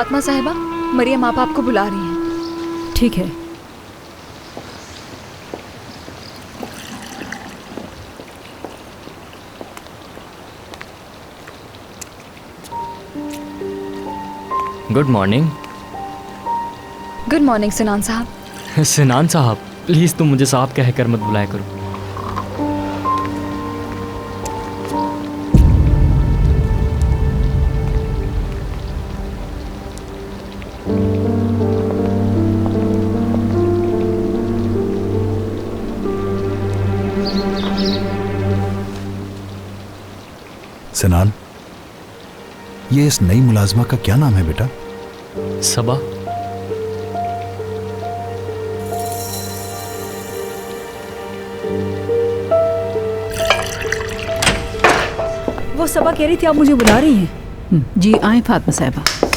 फातिमा साहिबा, मरियम आप आपको बुला रही हैं। ठीक है। Good morning. गुड मॉर्निंग सिनान साहब। सिनान साहब, प्लीज़ तुम मुझे साहब कहकर मत बुलाया करो। सिनान, ये इस नई मुलाजमा का क्या नाम है बेटा? सबा। वो सबा कह रही थी आप मुझे बुला रही हैं। जी आए फातिमा साहिबा।